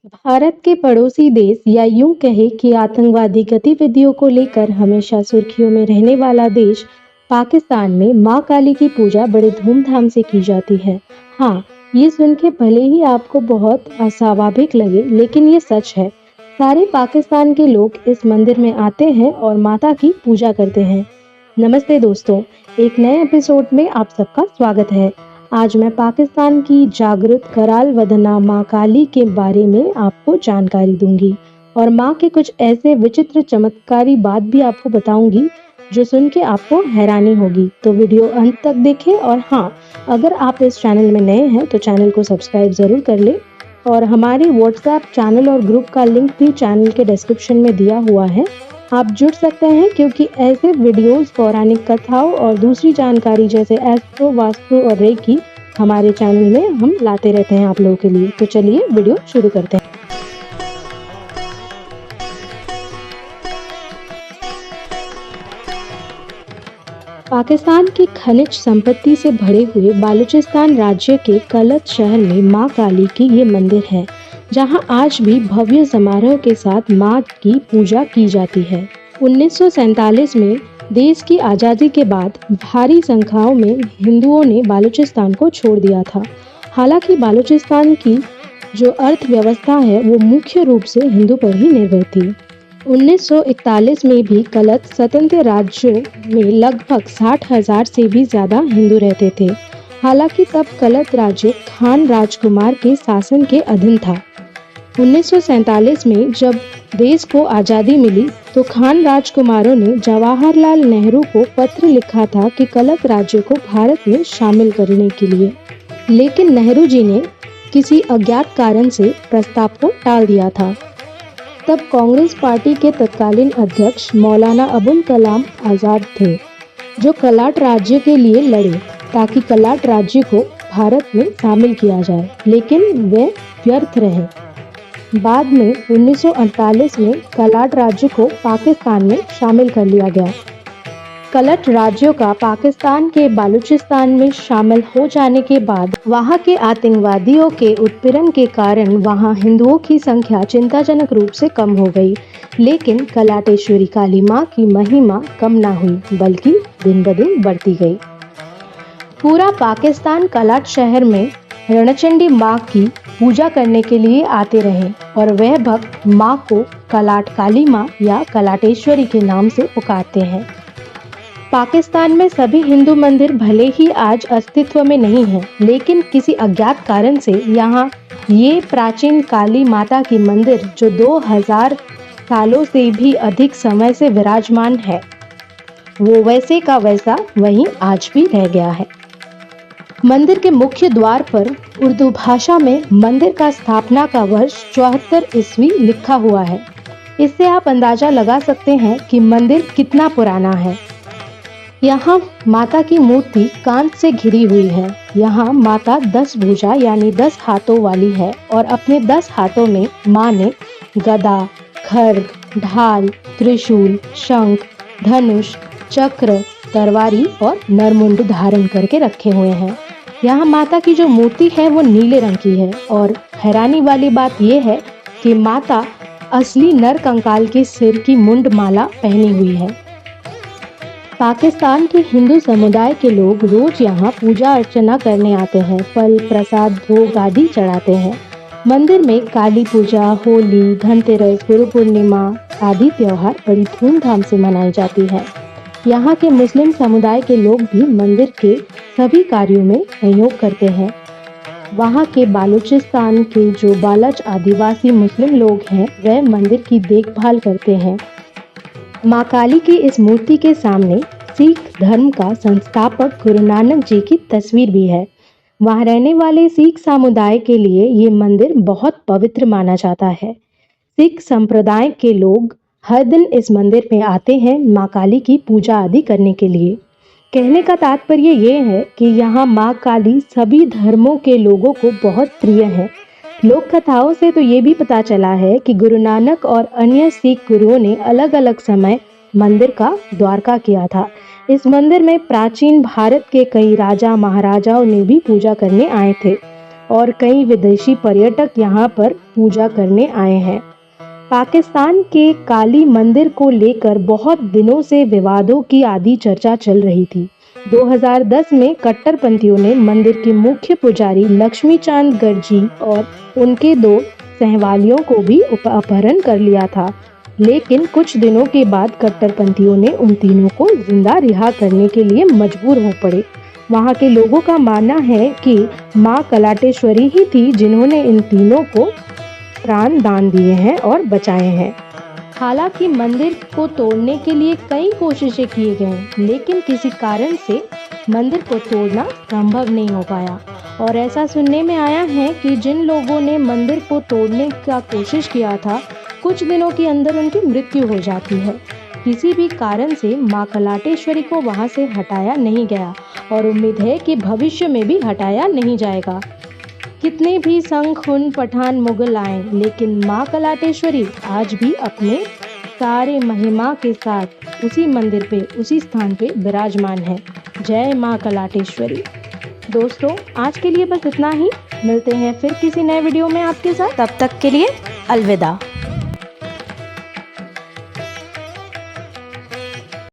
भारत के पड़ोसी देश या यूं कहे कि आतंकवादी गतिविधियों को लेकर हमेशा सुर्खियों में रहने वाला देश पाकिस्तान में मां काली की पूजा बड़े धूमधाम से की जाती है। हाँ, ये सुन के भले ही आपको बहुत अस्वाभाविक लगे, लेकिन ये सच है। सारे पाकिस्तान के लोग इस मंदिर में आते हैं और माता की पूजा करते हैं। नमस्ते दोस्तों, एक नए एपिसोड में आप सबका स्वागत है। आज मैं पाकिस्तान की जागृत कराल वदना माँ काली के बारे में आपको जानकारी दूंगी और माँ के कुछ ऐसे विचित्र चमत्कारी बात भी आपको बताऊंगी जो सुन के आपको हैरानी होगी। तो वीडियो अंत तक देखें और हाँ, अगर आप इस चैनल में नए हैं तो चैनल को सब्सक्राइब जरूर कर लें और हमारे व्हाट्सएप चैनल और ग्रुप का लिंक भी चैनल के डिस्क्रिप्शन में दिया हुआ है। आप जुड़ सकते हैं क्योंकि ऐसे वीडियोस, पौराणिक कथाओं और दूसरी जानकारी जैसे एस्ट्रो, वास्तु और रेकी हमारे चैनल में हम लाते रहते हैं आप लोगों के लिए। तो चलिए वीडियो शुरू करते हैं। पाकिस्तान की खनिज संपत्ति से भरे हुए बालूचिस्तान राज्य के कलत शहर में मां काली की ये मंदिर है, जहां आज भी भव्य समारोह के साथ मां की पूजा की जाती है। 1947 में देश की आज़ादी के बाद भारी संख्याओं में हिंदुओं ने बालूचिस्तान को छोड़ दिया था। हालांकि बालूचिस्तान की जो अर्थव्यवस्था है वो मुख्य रूप से हिंदू पर ही निर्भर थी। 1941 में भी कलत स्वतंत्र राज्यों में लगभग 60,000 से भी ज़्यादा हिंदू रहते थे। हालांकि तब कलत राज्य खान राजकुमार के शासन के अधीन था। 1947 में जब देश को आज़ादी मिली तो खान राजकुमारों ने जवाहरलाल नेहरू को पत्र लिखा था कि कलत राज्य को भारत में शामिल करने के लिए, लेकिन नेहरू जी ने किसी अज्ञात कारण से प्रस्ताव को टाल दिया था। तब कांग्रेस पार्टी के तत्कालीन अध्यक्ष मौलाना अबुल कलाम आज़ाद थे, जो कलाट राज्य के लिए लड़े ताकि कलाट राज्य को भारत में शामिल किया जाए, लेकिन वे व्यर्थ रहे। बाद में 1948 में कलाट राज्य को पाकिस्तान में शामिल कर लिया गया। कलट राज्यों का पाकिस्तान के बालूचिस्तान में शामिल हो जाने के बाद वहां के आतंकवादियों के उत्पीड़न के कारण वहां हिंदुओं की संख्या चिंताजनक रूप से कम हो गई, लेकिन कलाटेश्वरी काली मां की महिमा कम ना हुई, बल्कि दिन ब दिन बढ़ती गई। पूरा पाकिस्तान कलाट शहर में रणचंडी मां की पूजा करने के लिए आते रहे और वह भक्त मां को कलाट काली मां या कलाटेश्वरी के नाम से पुकारते हैं। पाकिस्तान में सभी हिंदू मंदिर भले ही आज अस्तित्व में नहीं हैं, लेकिन किसी अज्ञात कारण से यहाँ ये प्राचीन काली माता की मंदिर जो 2000 सालों से भी अधिक समय से विराजमान है, वो वैसे का वैसा वहीं आज भी रह गया है। मंदिर के मुख्य द्वार पर उर्दू भाषा में मंदिर का स्थापना का वर्ष 74 ईस्वी लिखा हुआ है। इससे आप अंदाजा लगा सकते हैं कि मंदिर कितना पुराना है। यहाँ माता की मूर्ति कांच से घिरी हुई है। यहाँ माता 10 भुजा यानी 10 हाथों वाली है और अपने 10 हाथों में माँ ने गदा, खड्ग, ढाल, त्रिशूल, शंख, धनुष, चक्र, तरवारी और नरमुंड धारण करके रखे हुए हैं। यहाँ माता की जो मूर्ति है वो नीले रंग की है और हैरानी वाली बात यह है कि माता असली नर कंकाल के सिर की मुंड माला पहनी हुई है। पाकिस्तान के हिंदू समुदाय के लोग रोज यहाँ पूजा अर्चना करने आते हैं, फल, प्रसाद, भोग आदि चढ़ाते हैं। मंदिर में काली पूजा, होली, धनतेरस, गुरु पूर्णिमा आदि त्योहार बड़ी धूमधाम से मनाई जाती है। यहाँ के मुस्लिम समुदाय के लोग भी मंदिर के सभी कार्यों में सहयोग करते हैं। वहाँ के बालूचिस्तान के जो बालच आदिवासी मुस्लिम लोग हैं, वह मंदिर की देखभाल करते हैं। माँ काली की इस मूर्ति के सामने सिख धर्म का संस्थापक गुरु नानक जी की तस्वीर भी है। वहाँ रहने वाले सिख समुदाय के लिए ये मंदिर बहुत पवित्र माना जाता है। सिख संप्रदाय के लोग हर दिन इस मंदिर में आते हैं माँ काली की पूजा आदि करने के लिए। कहने का तात्पर्य ये है कि यहाँ माँ काली सभी धर्मों के लोगों को बहुत प्रिय है। लोक कथाओं से तो ये भी पता चला है कि गुरु नानक और अन्य सिख गुरुओं ने अलग अलग समय मंदिर का द्वारका किया था। इस मंदिर में प्राचीन भारत के कई राजा महाराजाओं ने भी पूजा करने आए थे। और कई विदेशी पर्यटक यहाँ पर पूजा करने आए हैं। पाकिस्तान के काली मंदिर को लेकर बहुत दिनों से विवादों की आदि चर्चा चल रही थी। 2010 में कट्टरपंथियों ने मंदिर के मुख्य पुजारी लक्ष्मी चांद गर्जी और उनके 2 सहवालियों को भी अपहरण कर लिया था, लेकिन कुछ दिनों के बाद कट्टरपंथियों ने उन तीनों को जिंदा रिहा करने के लिए मजबूर हो पड़े। वहां के लोगों का मानना है कि मां कलाटेश्वरी ही थी जिन्होंने इन तीनों को प्राण दान दिए हैं और बचाए हैं। हालांकि मंदिर को तोड़ने के लिए कई कोशिशें किए गए, लेकिन किसी कारण से मंदिर को तोड़ना संभव नहीं हो पाया और ऐसा सुनने में आया है कि जिन लोगों ने मंदिर को तोड़ने का कोशिश किया था, कुछ दिनों के अंदर उनकी मृत्यु हो जाती है। किसी भी कारण से मां कलाटेश्वरी को वहां से हटाया नहीं गया और उम्मीद है कि भविष्य में भी हटाया नहीं जाएगा। कितने भी संग खून पठान मुगल आए, लेकिन मां कलाटेश्वरी आज भी अपने सारे महिमा के साथ उसी मंदिर पे, उसी स्थान पे विराजमान है। जय मां कलाटेश्वरी। दोस्तों, आज के लिए बस इतना ही। मिलते हैं फिर किसी नए वीडियो में आपके साथ। तब तक के लिए अलविदा।